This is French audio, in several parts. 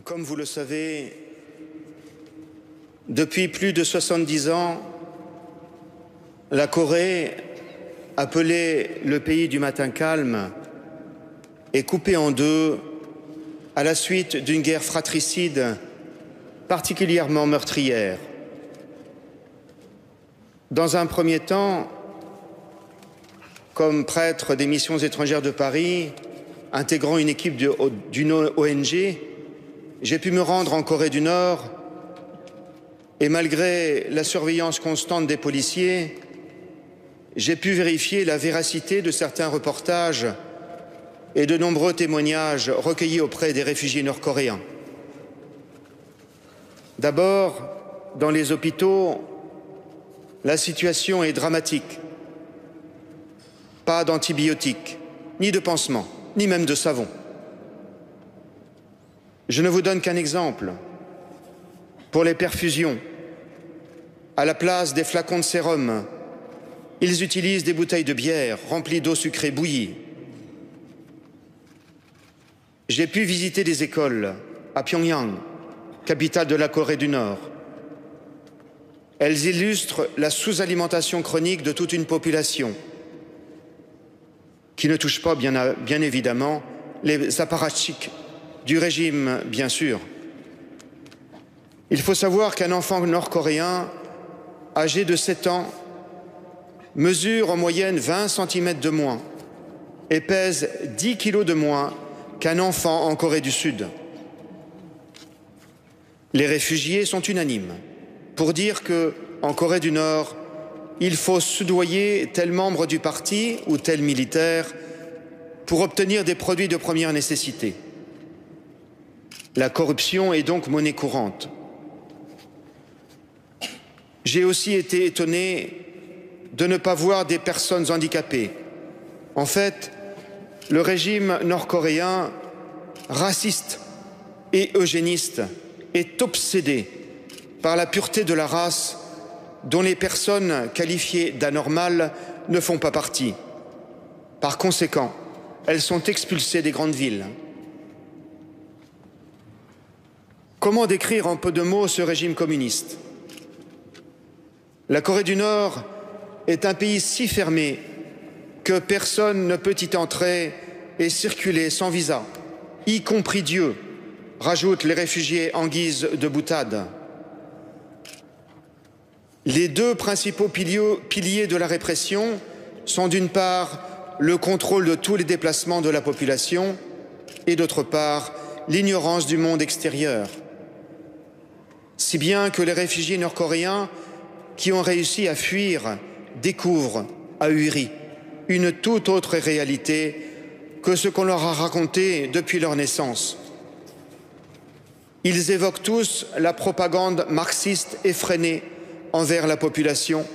Comme vous le savez, depuis plus de 70 ans, la Corée, appelée le pays du matin calme, est coupée en deux à la suite d'une guerre fratricide particulièrement meurtrière. Dans un premier temps, comme prêtre des missions étrangères de Paris, intégrant une équipe d'une ONG, j'ai pu me rendre en Corée du Nord et malgré la surveillance constante des policiers, j'ai pu vérifier la véracité de certains reportages et de nombreux témoignages recueillis auprès des réfugiés nord-coréens. D'abord, dans les hôpitaux, la situation est dramatique. Pas d'antibiotiques, ni de pansements, ni même de savon. Je ne vous donne qu'un exemple. Pour les perfusions, à la place des flacons de sérum, ils utilisent des bouteilles de bière remplies d'eau sucrée bouillie. J'ai pu visiter des écoles à Pyongyang, capitale de la Corée du Nord. Elles illustrent la sous-alimentation chronique de toute une population qui ne touche pas, bien évidemment, les apparatchiks du régime, bien sûr. Il faut savoir qu'un enfant nord-coréen âgé de 7 ans mesure en moyenne 20 cm de moins et pèse 10 kg de moins qu'un enfant en Corée du Sud. Les réfugiés sont unanimes pour dire qu'en Corée du Nord, il faut soudoyer tel membre du parti ou tel militaire pour obtenir des produits de première nécessité. La corruption est donc monnaie courante. J'ai aussi été étonné de ne pas voir des personnes handicapées. En fait, le régime nord-coréen, raciste et eugéniste, est obsédé par la pureté de la race dont les personnes qualifiées d'anormales ne font pas partie. Par conséquent, elles sont expulsées des grandes villes. Comment décrire en peu de mots ce régime communiste ? La Corée du Nord est un pays si fermé que personne ne peut y entrer et circuler sans visa, y compris Dieu, rajoutent les réfugiés en guise de boutade. Les deux principaux piliers de la répression sont d'une part le contrôle de tous les déplacements de la population et d'autre part l'ignorance du monde extérieur. Si bien que les réfugiés nord-coréens qui ont réussi à fuir découvrent ahuris une toute autre réalité que ce qu'on leur a raconté depuis leur naissance. Ils évoquent tous la propagande marxiste effrénée envers la population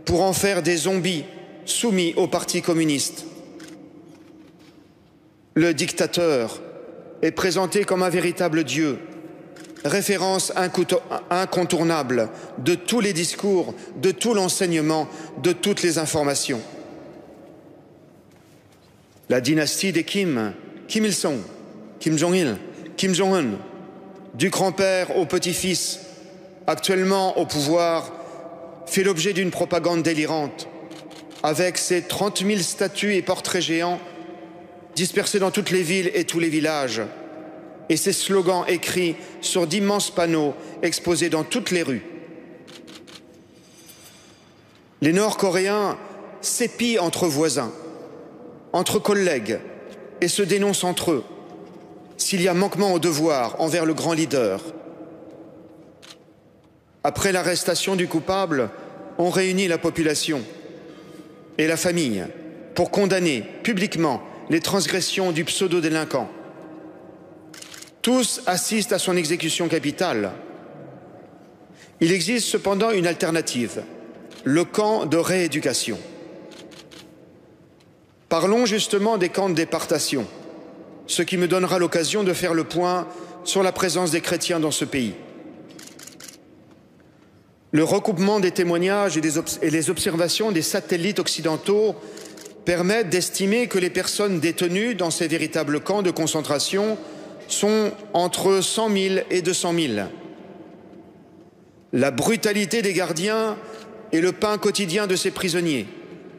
pour en faire des zombies soumis au Parti communiste. Le dictateur est présenté comme un véritable dieu, référence incontournable de tous les discours, de tout l'enseignement, de toutes les informations. La dynastie des Kim, Kim Il-sung, Kim Jong-il, Kim Jong-un, du grand-père au petit-fils, actuellement au pouvoir, fait l'objet d'une propagande délirante, avec ses 30 000 statues et portraits géants dispersés dans toutes les villes et tous les villages, et ses slogans écrits sur d'immenses panneaux exposés dans toutes les rues. Les Nord-Coréens s'épient entre voisins, entre collègues, et se dénoncent entre eux s'il y a manquement au devoir envers le grand leader. Après l'arrestation du coupable, on réunit la population et la famille pour condamner publiquement les transgressions du pseudo-délinquant. Tous assistent à son exécution capitale. Il existe cependant une alternative, le camp de rééducation. Parlons justement des camps de déportation, ce qui me donnera l'occasion de faire le point sur la présence des chrétiens dans ce pays. Le recoupement des témoignages et les observations des satellites occidentaux permettent d'estimer que les personnes détenues dans ces véritables camps de concentration sont entre 100 000 et 200 000. La brutalité des gardiens est le pain quotidien de ces prisonniers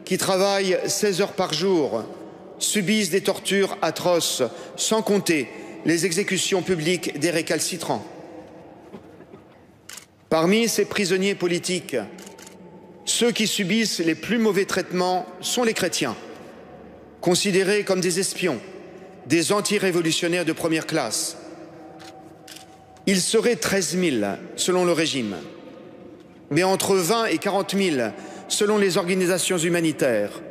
qui travaillent 16 heures par jour, subissent des tortures atroces, sans compter les exécutions publiques des récalcitrants. Parmi ces prisonniers politiques, ceux qui subissent les plus mauvais traitements sont les chrétiens, considérés comme des espions, des anti-révolutionnaires de première classe. Ils seraient 13 000 selon le régime, mais entre 20 et 40 000 selon les organisations humanitaires,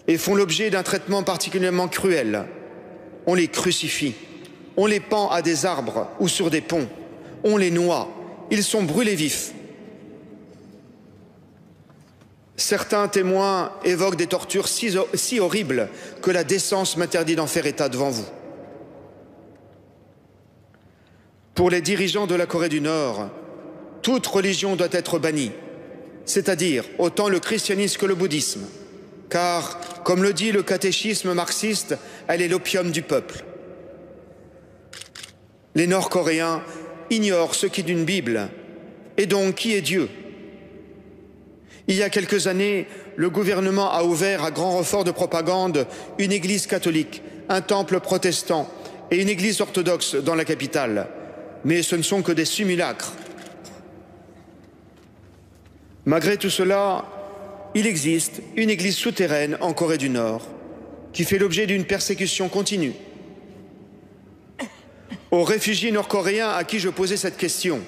et font l'objet d'un traitement particulièrement cruel. On les crucifie, on les pend à des arbres ou sur des ponts, on les noie, ils sont brûlés vifs. Certains témoins évoquent des tortures si horribles que la décence m'interdit d'en faire état devant vous. Pour les dirigeants de la Corée du Nord, toute religion doit être bannie, c'est-à-dire autant le christianisme que le bouddhisme, car, comme le dit le catéchisme marxiste, elle est l'opium du peuple. Les Nord-Coréens ignorent ce qu'est une Bible, et donc qui est Dieu. Il y a quelques années, le gouvernement a ouvert à grand renfort de propagande une église catholique, un temple protestant et une église orthodoxe dans la capitale. Mais ce ne sont que des simulacres. Malgré tout cela, il existe une église souterraine en Corée du Nord qui fait l'objet d'une persécution continue. Aux réfugiés nord-coréens à qui je posais cette question,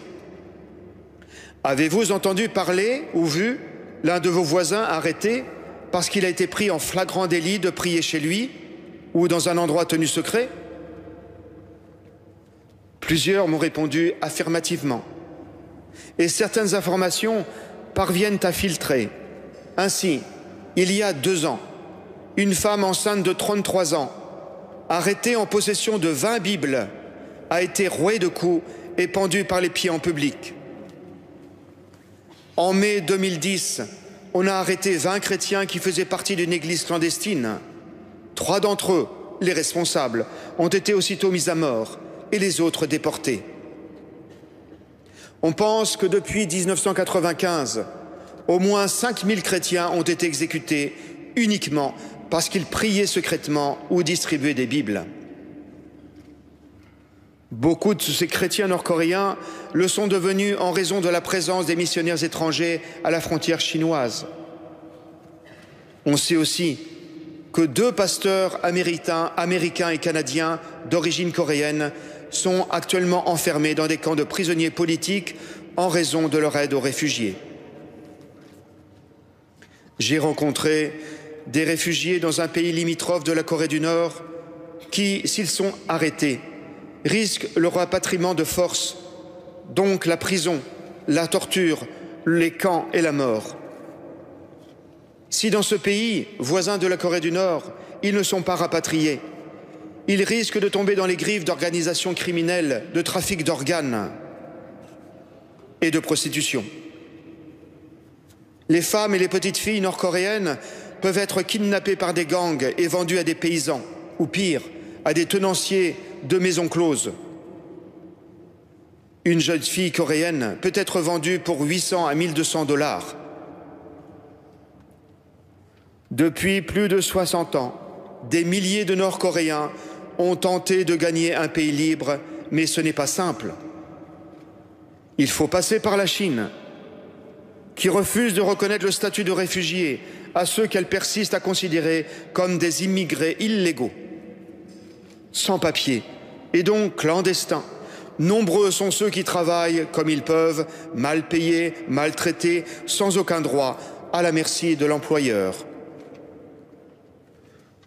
avez-vous entendu parler ou vu l'un de vos voisins arrêté parce qu'il a été pris en flagrant délit de prier chez lui ou dans un endroit tenu secret? Plusieurs m'ont répondu affirmativement. Et certaines informations parviennent à filtrer. Ainsi, il y a 2 ans, une femme enceinte de 33 ans, arrêtée en possession de 20 Bibles, a été rouée de coups et pendue par les pieds en public. En mai 2010, on a arrêté 20 chrétiens qui faisaient partie d'une église clandestine. 3 d'entre eux, les responsables, ont été aussitôt mis à mort et les autres déportés. On pense que depuis 1995, au moins 5000 chrétiens ont été exécutés uniquement parce qu'ils priaient secrètement ou distribuaient des Bibles. Beaucoup de ces chrétiens nord-coréens le sont devenus en raison de la présence des missionnaires étrangers à la frontière chinoise. On sait aussi que 2 pasteurs américains et canadiens d'origine coréenne sont actuellement enfermés dans des camps de prisonniers politiques en raison de leur aide aux réfugiés. J'ai rencontré des réfugiés dans un pays limitrophe de la Corée du Nord qui, s'ils sont arrêtés, risquent leur rapatriement de force, donc la prison, la torture, les camps et la mort. Si dans ce pays, voisin de la Corée du Nord, ils ne sont pas rapatriés, ils risquent de tomber dans les griffes d'organisations criminelles, de trafic d'organes et de prostitution. Les femmes et les petites filles nord-coréennes peuvent être kidnappées par des gangs et vendues à des paysans, ou pire, à des tenanciers de maisons closes. Une jeune fille coréenne peut être vendue pour 800 à 1200 $. Depuis plus de 60 ans, des milliers de Nord-Coréens ont tenté de gagner un pays libre, mais ce n'est pas simple. Il faut passer par la Chine, qui refuse de reconnaître le statut de réfugié à ceux qu'elle persiste à considérer comme des immigrés illégaux, sans papier et donc clandestins. Nombreux sont ceux qui travaillent comme ils peuvent, mal payés, maltraités, sans aucun droit, à la merci de l'employeur.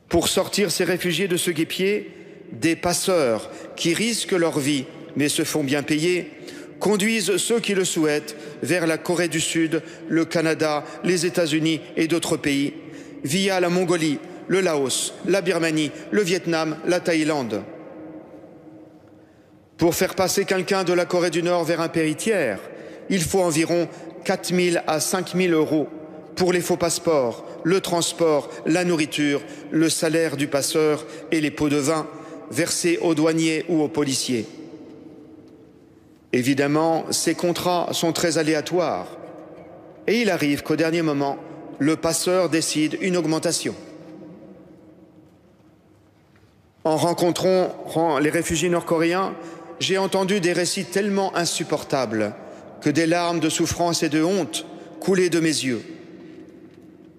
Pour sortir ces réfugiés de ce guêpier, des passeurs qui risquent leur vie mais se font bien payer conduisent ceux qui le souhaitent vers la Corée du Sud, le Canada, les États-Unis et d'autres pays, via la Mongolie, le Laos, la Birmanie, le Vietnam, la Thaïlande. Pour faire passer quelqu'un de la Corée du Nord vers un pays tiers, il faut environ 4 000 à 5 000 € pour les faux passeports, le transport, la nourriture, le salaire du passeur et les pots de vin, versés aux douaniers ou aux policiers. Évidemment, ces contrats sont très aléatoires et il arrive qu'au dernier moment, le passeur décide une augmentation. En rencontrant les réfugiés nord-coréens, j'ai entendu des récits tellement insupportables que des larmes de souffrance et de honte coulaient de mes yeux.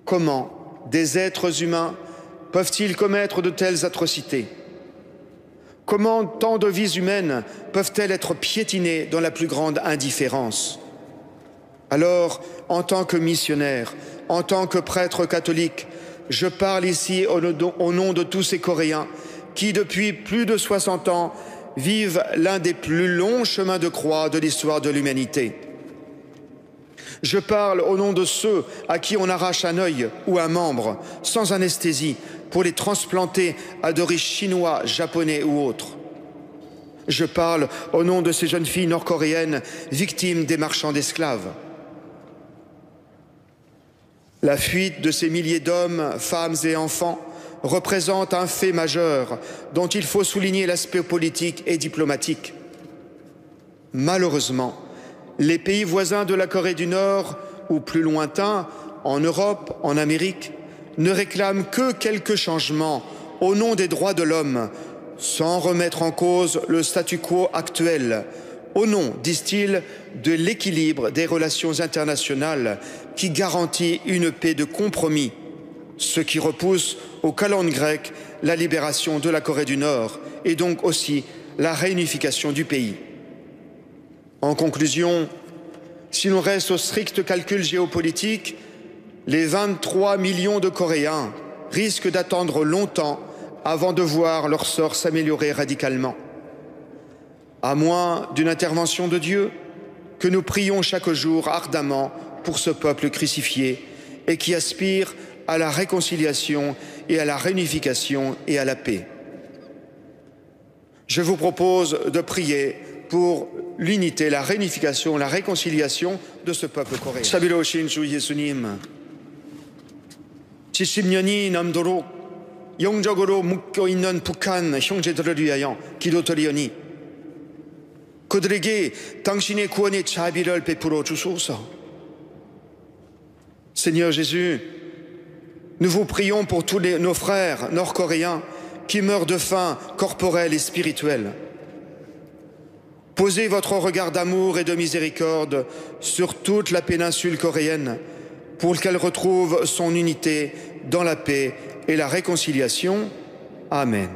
Comment des êtres humains peuvent-ils commettre de telles atrocités? Comment tant de vies humaines peuvent-elles être piétinées dans la plus grande indifférence? Alors, en tant que missionnaire, en tant que prêtre catholique, je parle ici au nom de tous ces Coréens qui, depuis plus de 60 ans, vivent l'un des plus longs chemins de croix de l'histoire de l'humanité. Je parle au nom de ceux à qui on arrache un œil ou un membre sans anesthésie pour les transplanter à de riches Chinois, Japonais ou autres. Je parle au nom de ces jeunes filles nord-coréennes victimes des marchands d'esclaves. La fuite de ces milliers d'hommes, femmes et enfants représente un fait majeur dont il faut souligner l'aspect politique et diplomatique. Malheureusement, les pays voisins de la Corée du Nord, ou plus lointains, en Europe, en Amérique, ne réclament que quelques changements au nom des droits de l'homme, sans remettre en cause le statu quo actuel, au nom, disent-ils, de l'équilibre des relations internationales qui garantit une paix de compromis, ce qui repousse au calendrier grec la libération de la Corée du Nord et donc aussi la réunification du pays. En conclusion, si l'on reste au strict calcul géopolitique, les 23 millions de Coréens risquent d'attendre longtemps avant de voir leur sort s'améliorer radicalement. À moins d'une intervention de Dieu, que nous prions chaque jour ardemment pour ce peuple crucifié et qui aspire à la réconciliation et à la réunification et à la paix. Je vous propose de prier pour l'unité, la réunification, la réconciliation de ce peuple coréen. 자비로우신 주 예수님, 70년이 넘도록 영적으로 묶여있는 북한 형제들을 위하여 기도드리오니 그들에게 당신의 구원의 자비를 베풀어 주소서. Seigneur Jésus, nous vous prions pour tous nos frères nord-coréens qui meurent de faim corporelle et spirituelle. Posez votre regard d'amour et de miséricorde sur toute la péninsule coréenne pour qu'elle retrouve son unité dans la paix et la réconciliation. Amen.